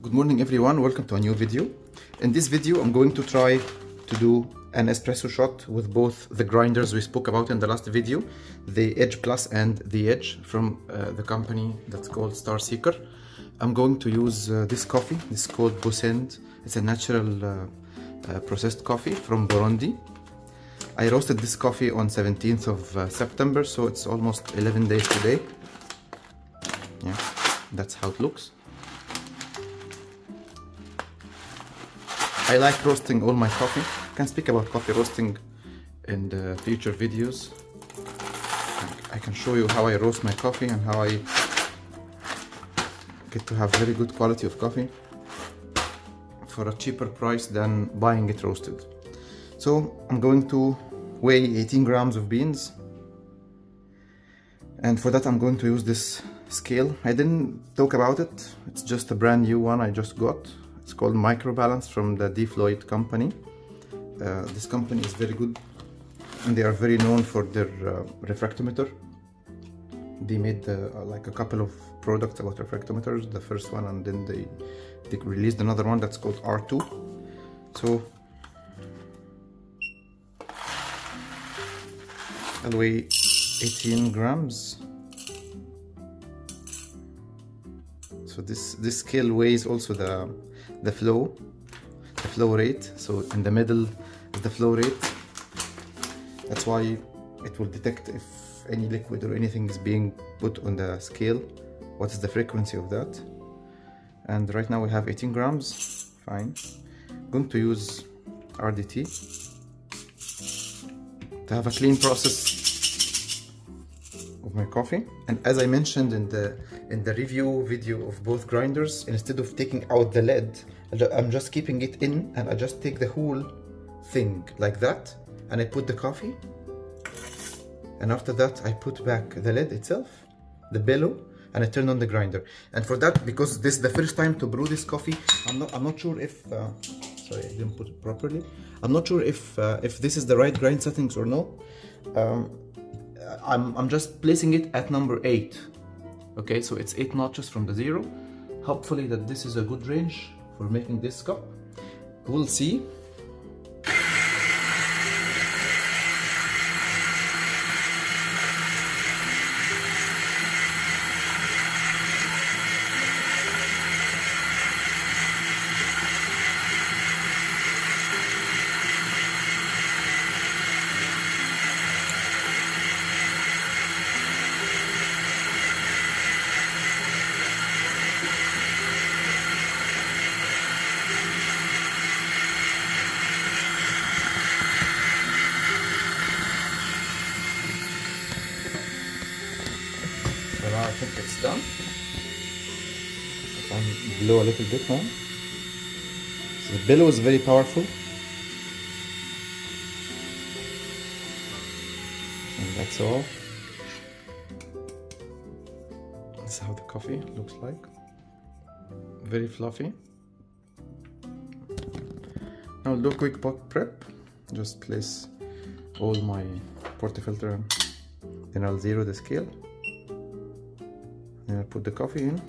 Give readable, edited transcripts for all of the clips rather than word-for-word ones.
Good morning everyone, welcome to a new video. In this video I'm going to try to do an espresso shot with both the grinders we spoke about in the last video, the Edge Plus and the Edge from the company that's called Starseeker. I'm going to use this coffee. This is called Bosend. It's a natural processed coffee from Burundi. I roasted this coffee on 17th of September, so it's almost 11 days today. Yeah, that's how it looks. I like roasting all my coffee. I can speak about coffee roasting in the future videos. I can show you how I roast my coffee and how I get to have very good quality of coffee for a cheaper price than buying it roasted. So I'm going to weigh 18 grams of beans, and for that I'm going to use this scale. I didn't talk about it, it's just a brand new one I just got. It's called Microbalance from the D. Floyd company. This company is very good and they are very known for their refractometer. They made like a couple of products about refractometers, the first one, and then they released another one that's called R2. So I'll weigh 18 grams. So this scale weighs also the flow rate. So in the middle is the flow rate. That's why it will detect if any liquid or anything is being put on the scale, what is the frequency of that. And right now we have 18 grams. Fine. I'm going to use RDT to have a clean process of my coffee. And as I mentioned in the review video of both grinders, instead of taking out the lead, I'm just keeping it in, and I just take the whole thing like that, and I put the coffee, and after that I put back the lead itself, the bellow, and I turn on the grinder. And for that, because this is the first time to brew this coffee, I'm not sure if sorry, I didn't put it properly. I'm not sure if this is the right grind settings or no. I'm just placing it at number 8. Okay, so it's 8 notches from the 0. Hopefully that this is a good range for making this cup. We'll see. So now I think it's done. I'll blow a little bit now. So the bellow is very powerful. And that's all. That's how the coffee looks like. Very fluffy. Now I'll do a quick pot prep. Just place all my portafilter, then I'll zero the scale. Then I'll put the coffee in,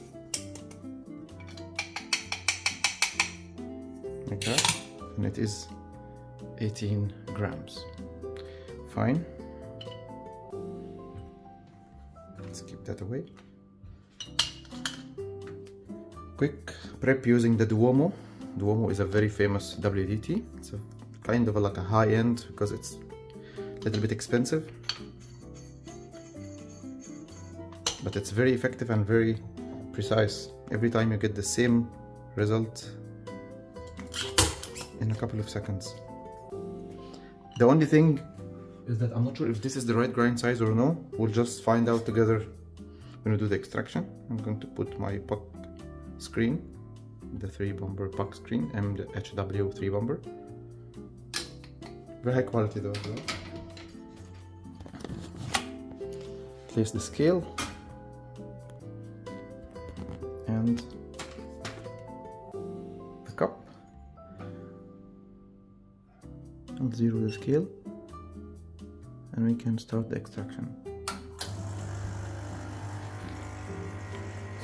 like that, and it is 18 grams. Fine. Let's keep that away. Quick prep using the Duomo. Duomo is a very famous WDT. It's a kind of like a high end because it's a little bit expensive, but it's very effective and very precise. Every time you get the same result in a couple of seconds. The only thing is that I'm not sure if this is the right grind size or no. We'll just find out together when we do the extraction. I'm going to put my puck screen, the 3-bomber puck screen, and the HW 3-bomber. Very high quality though. Place the scale and the cup. I'll zero the scale and we can start the extraction.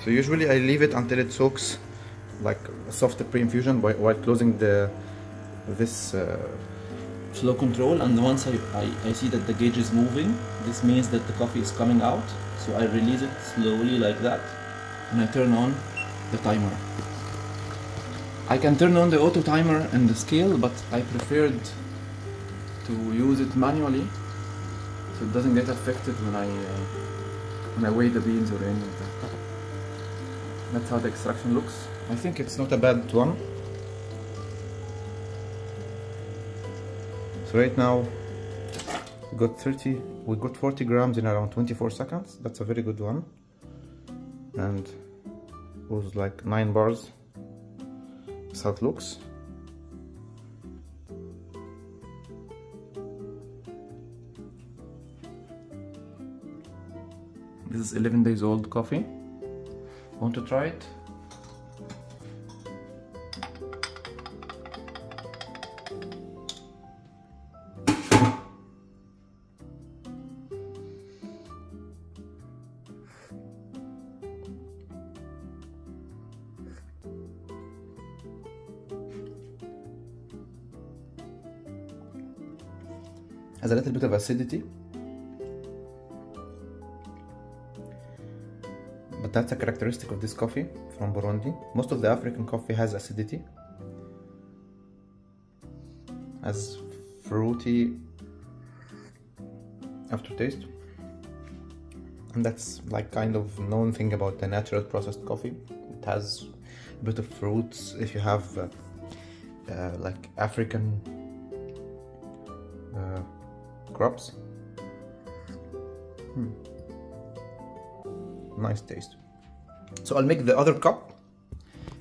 So usually I leave it until it soaks like a soft pre-infusion while closing this flow control, and once I see that the gauge is moving, this means that the coffee is coming out. So I release it slowly like that, and I turn on the timer. I can turn on the auto timer and the scale, but I preferred to use it manually so it doesn't get affected when I weigh the beans or anything like that. That's how the extraction looks. I think it's not a bad one. So right now we got 40 grams in around 24 seconds. That's a very good one. And it was like 9 bars. That's how it looks. This is 11 days old coffee. Want to try it? Has a little bit of acidity, but that's a characteristic of this coffee from Burundi. Most of the African coffee has acidity, has fruity aftertaste, and that's like kind of known thing about the natural processed coffee. It has a bit of fruits. If you have like African crops, nice taste. So I'll make the other cup,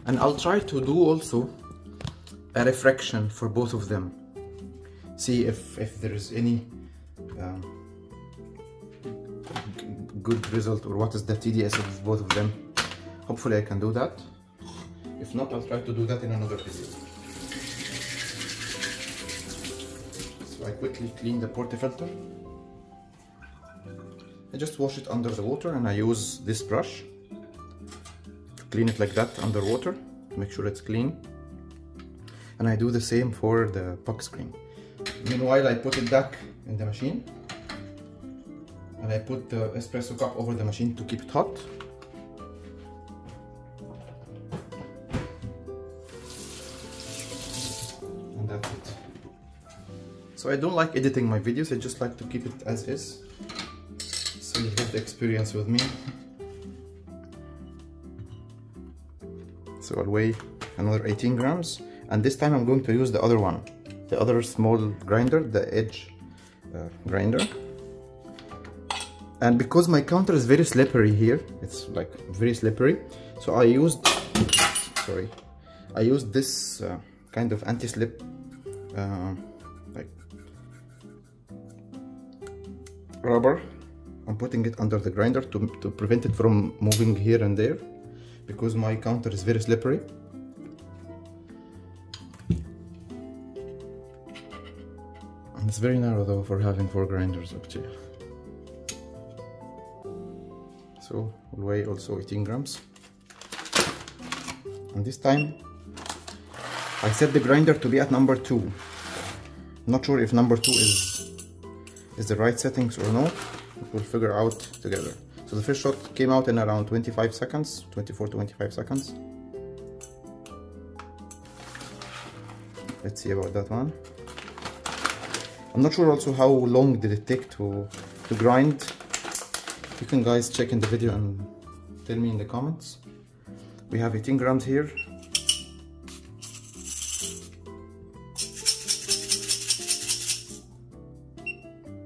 and I'll try to do also a refraction for both of them. See if there is any good result, or what is the TDS of both of them. Hopefully I can do that. If not, I'll try to do that in another video. So I quickly clean the portafilter. I just wash it under the water, and I use this brush to clean it like that under water to make sure it's clean. And I do the same for the puck screen. Meanwhile, I put it back in the machine, and I put the espresso cup over the machine to keep it hot. And that's it. So I don't like editing my videos, I just like to keep it as is, so you get the experience with me. So I'll weigh another 18 grams, and this time I'm going to use the other one, the other small grinder, the edge grinder. And because my counter is very slippery here, it's like very slippery, so I used this kind of anti-slip like rubber. I'm putting it under the grinder to prevent it from moving here and there, because my counter is very slippery. And it's very narrow though for having 4 grinders actually. So we'll weigh also 18 grams. And this time I set the grinder to be at number 2. Not sure if number 2 is the right settings or no. We'll figure out together. So the first shot came out in around 25 seconds, 24 to 25 seconds. Let's see about that one. I'm not sure also how long did it take to grind. You can guys check in the video and tell me in the comments. We have 18 grams here.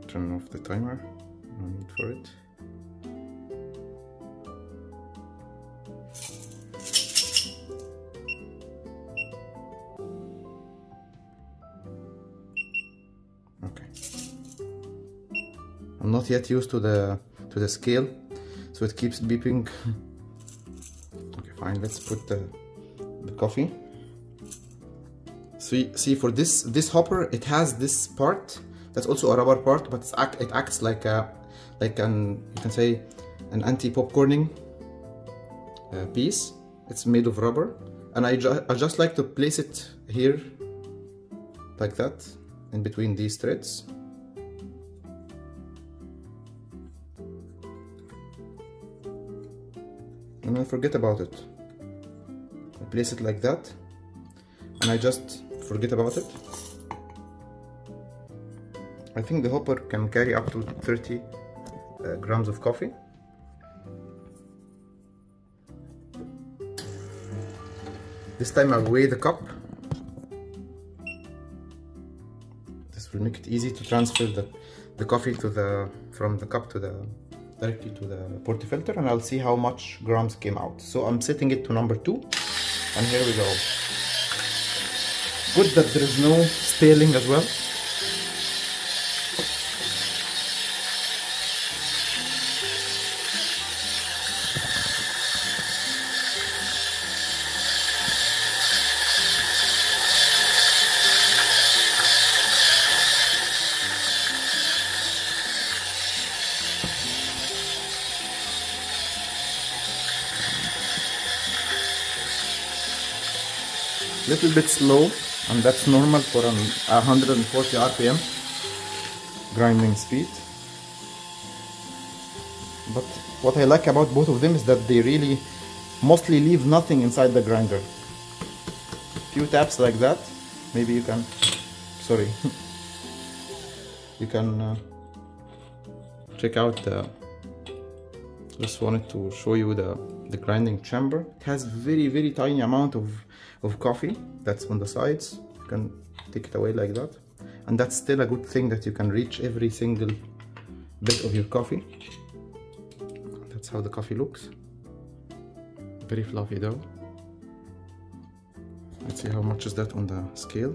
Turn off the timer. No need for it. Okay. I'm not yet used to the scale, so it keeps beeping. Okay, fine. Let's put the coffee. See for this hopper, it has this part that's also a rubber part, but it acts like you can say an anti-popcorning piece. It's made of rubber, And I just like to place it here, like that, in between these threads. And I forget about it. I place it like that, and I just forget about it. I think the hopper can carry up to 30 grams of coffee. This time I'll weigh the cup. This will make it easy to transfer the coffee from the cup to directly to the portafilter, and I'll see how much grams came out. So I'm setting it to number 2, and here we go. Good that there is no staling as well. Little bit slow, and that's normal for an 140 RPM grinding speed. But what I like about both of them is that they really mostly leave nothing inside the grinder. Few taps like that, maybe you can, sorry, you can check out the, just wanted to show you the grinding chamber. It has very tiny amount of coffee that's on the sides. You can take it away like that, and that's still a good thing that you can reach every single bit of your coffee. That's how the coffee looks. Very fluffy though. Let's see how much is that on the scale.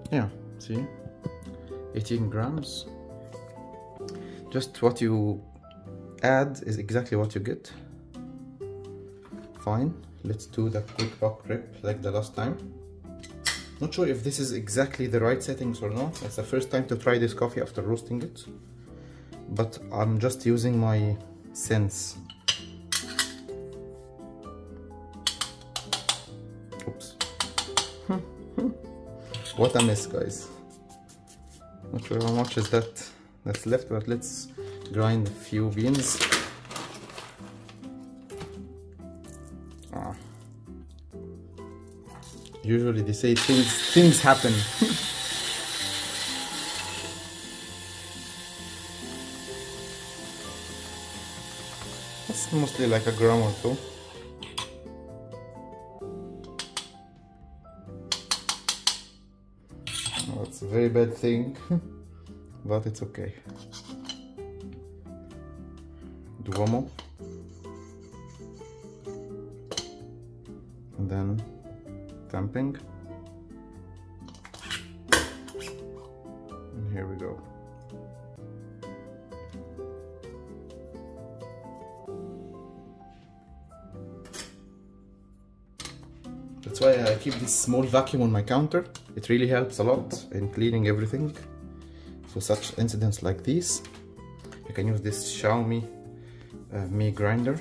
Yeah, see, 18 grams. Just what you add is exactly what you get. Fine. Let's do the quick rock rip like the last time. Not sure if this is exactly the right settings or not. It's the first time to try this coffee after roasting it, but I'm just using my sense. Oops. What a mess, guys. Not sure how much is that's left, but let's grind a few beans. Usually they say things happen. That's mostly like a gram or so. Oh, it's a very bad thing, but it's okay. Do one more. And then tamping, and here we go. That's why I keep this small vacuum on my counter. It really helps a lot in cleaning everything. For such incidents like these, you can use this Xiaomi Mi grinder.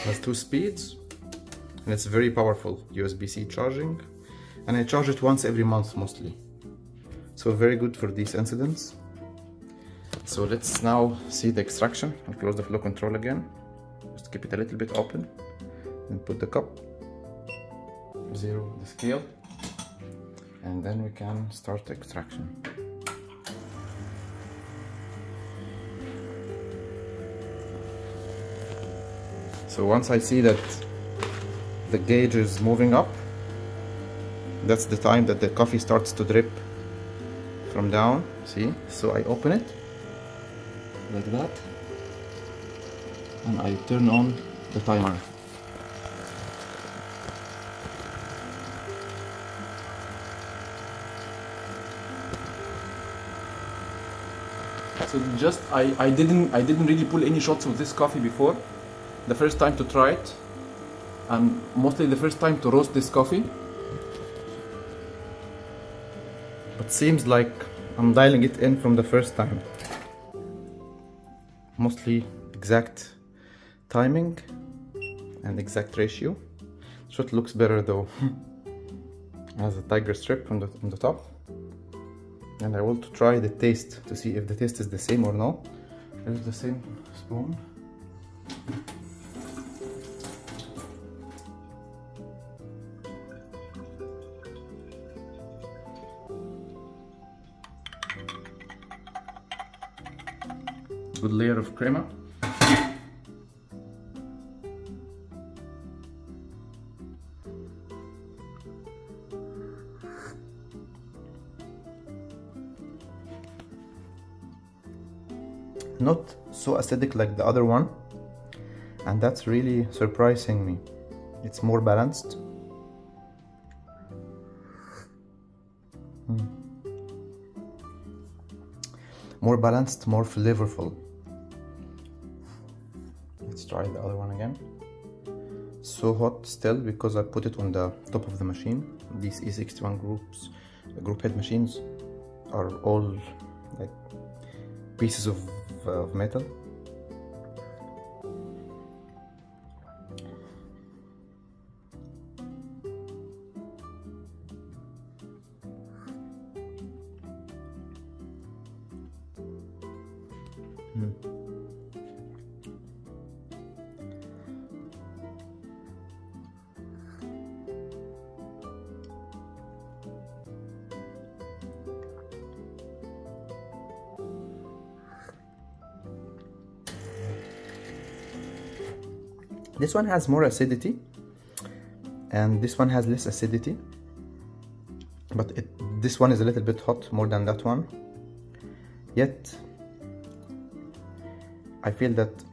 Has 2 speeds, and it's very powerful USB-C charging, and I charge it once every month mostly, so very good for these incidents. So let's now see the extraction. I'll close the flow control again, just keep it a little bit open, and put the cup, zero the scale, and then we can start the extraction. So once I see that the gauge is moving up, that's the time that the coffee starts to drip from down, see? So I open it like that, and I turn on the timer. So just I didn't really pull any shots of this coffee before. the first time to try it, and mostly the first time to roast this coffee. It seems like I'm dialing it in from the first time. Mostly exact timing and exact ratio. So it looks better though. Has a tiger strip on the top. And I want to try the taste to see if the taste is the same or no. Here's the same spoon. Good layer of crema. Not so acidic like the other one, and that's really surprising me. It's more balanced. More balanced, more flavorful. Let's try the other one again. So hot still because I put it on the top of the machine. These E61 group head machines are all like pieces of metal. This one has more acidity and this one has less acidity, but this one is a little bit hot more than that one. Yet I feel that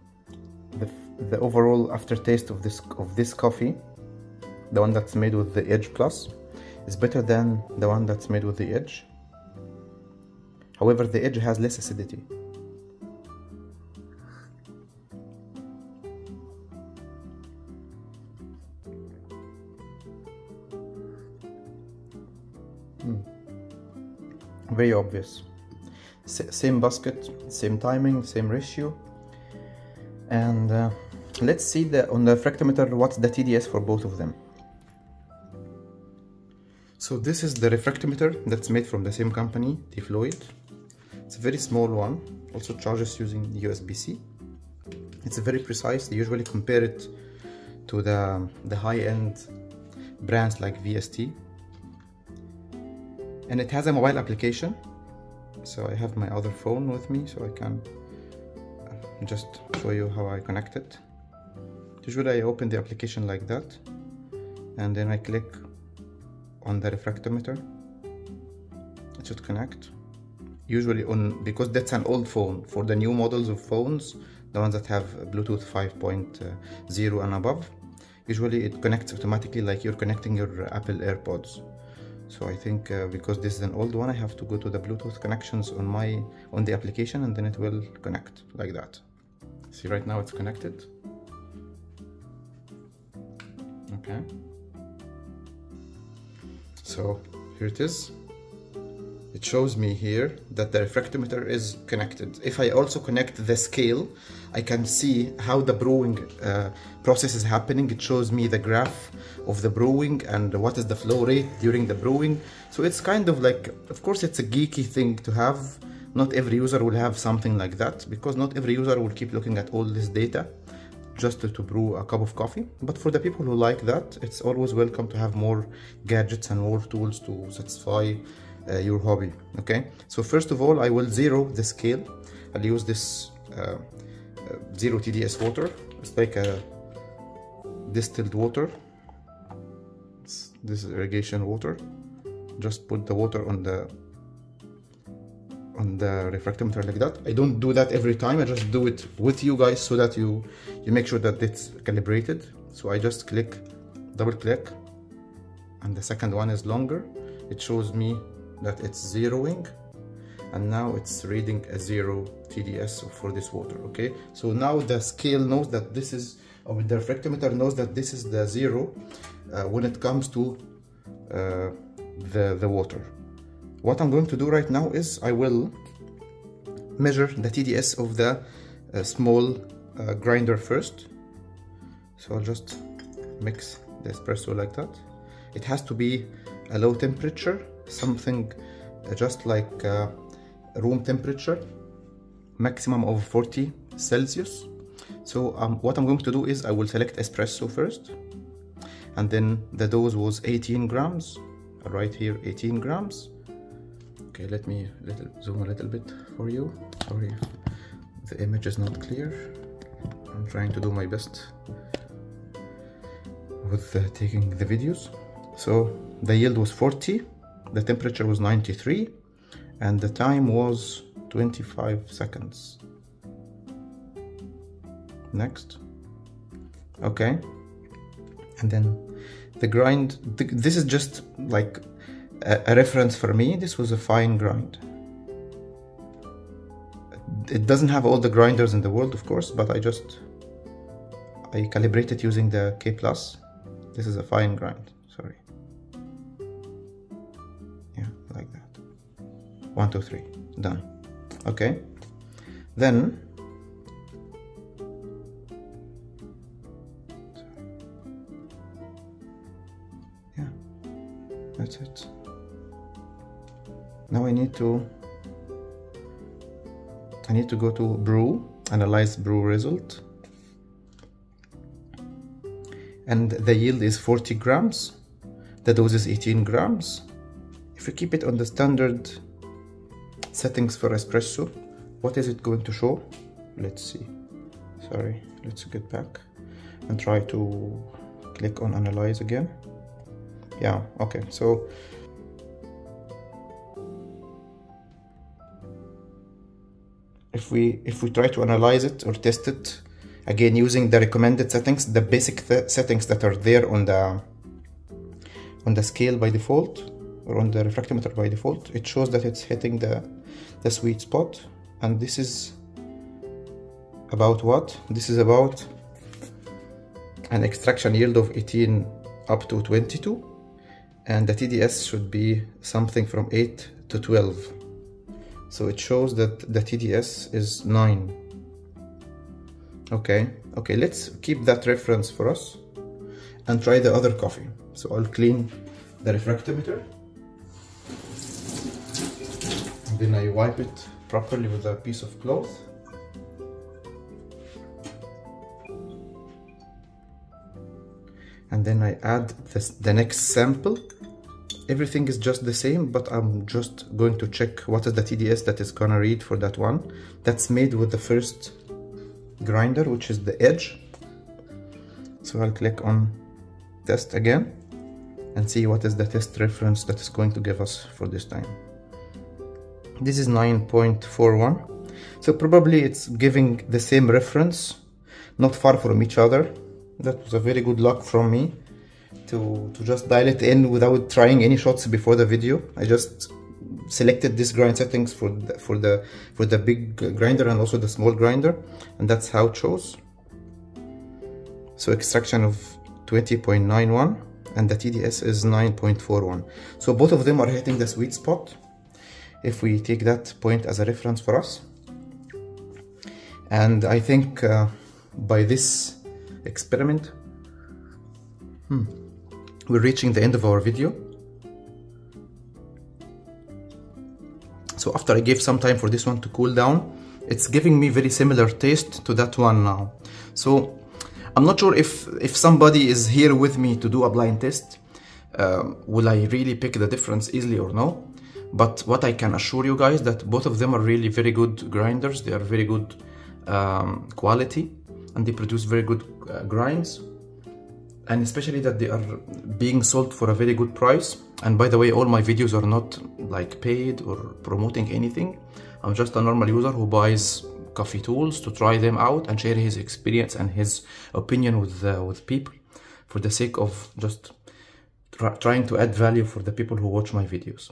the overall aftertaste of this coffee, the one that's made with the Edge Plus, is better than the one that's made with the Edge. However, the Edge has less acidity. Very obvious. Same basket, same timing, same ratio. And let's see on the refractometer what's the TDS for both of them. So this is the refractometer that's made from the same company, T-Fluid. It's a very small one, also charges using USB-C. It's very precise. They usually compare it to the high-end brands like VST. And it has a mobile application, so I have my other phone with me, so I can just show you how I connect it. Usually I open the application like that, and then I click on the refractometer. It should connect. Usually because that's an old phone. For the new models of phones, the ones that have Bluetooth 5.0 and above, usually it connects automatically like you're connecting your Apple AirPods. So I think because this is an old one, I have to go to the Bluetooth connections on the application, and then it will connect like that. See, right now it's connected. Okay. So here it is. It shows me here that the refractometer is connected. If I also connect the scale, I can see how the brewing process is happening. It shows me the graph of the brewing and what is the flow rate during the brewing. So it's kind of like, of course it's a geeky thing to have. Not every user will have something like that, because not every user will keep looking at all this data just to brew a cup of coffee. But for the people who like that, it's always welcome to have more gadgets and more tools to satisfy your hobby. Okay, so first of all, I will zero the scale. I'll use this zero TDS water. It's like a distilled water. This is irrigation water. Just put the water on the refractometer like that. I don't do that every time. I just do it with you guys so that you make sure that it's calibrated. So I just double click, and the second one is longer. It shows me that it's zeroing, and now it's reading a 0 TDS for this water. Okay, so now the scale knows that this is the refractometer knows that this is the zero when it comes to the water. What I'm going to do right now is I will measure the TDS of the small grinder first. So I'll just mix the espresso like that. It has to be a low temperature, something just like room temperature, maximum of 40 Celsius. So what I'm going to do is I will select espresso first, and then the dose was 18 grams. I'll write here 18 grams. Okay, let me zoom a little bit for you. Sorry, the image is not clear. I'm trying to do my best with taking the videos. So the yield was 40, the temperature was 93, and the time was 25 seconds. Next. Okay, and then the grind, this is just like a reference for me. This was a fine grind. It doesn't have all the grinders in the world, of course, but I calibrated using the K+. This is a fine grind, sorry. Yeah, like that. 1, 2, 3, done. Okay, then yeah, that's it. Now I need to go to brew, analyze brew result, and the yield is 40 grams, the dose is 18 grams. If you keep it on the standard settings for espresso, what is it going to show? Let's see. Sorry, let's get back and try to click on analyze again. Yeah, okay, so if we try to analyze it or test it again using the recommended settings, the basic settings that are there on the scale by default or on the refractometer by default, it shows that it's hitting the sweet spot. And this is about what? This is about an extraction yield of 18 up to 22, and the TDS should be something from 8 to 12. So it shows that the TDS is 9. Okay, let's keep that reference for us and try the other coffee. So I'll clean the refractometer, and then I wipe it properly with a piece of cloth. And then I add the next sample. Everything is just the same, but I'm just going to check what is the TDS that is gonna read for that one. That's made with the first grinder, which is the edge. So I'll click on test again and see what is the test reference that is going to give us for this time. This is 9.41. So probably it's giving the same reference, not far from each other. That was a very good luck from me to just dial it in without trying any shots before the video. I just selected this grind settings for the big grinder and also the small grinder, and that's how it shows. So extraction of 20.91 and the TDS is 9.41. So both of them are hitting the sweet spot if we take that point as a reference for us. And I think by this experiment we're reaching the end of our video. So after I gave some time for this one to cool down, it's giving me very similar taste to that one now. So I'm not sure if somebody is here with me to do a blind test, will I really pick the difference easily or no? But what I can assure you guys that both of them are really very good grinders. They are very good quality, and they produce very good grinds, and especially that they are being sold for a very good price. And by the way, all my videos are not like paid or promoting anything. I'm just a normal user who buys coffee tools to try them out and share his experience and his opinion with people for the sake of just trying to add value for the people who watch my videos.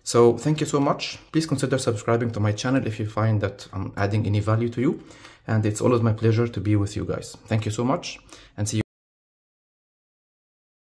So thank you so much. Please consider subscribing to my channel if you find that I'm adding any value to you. And it's always my pleasure to be with you guys. Thank you so much, and see you.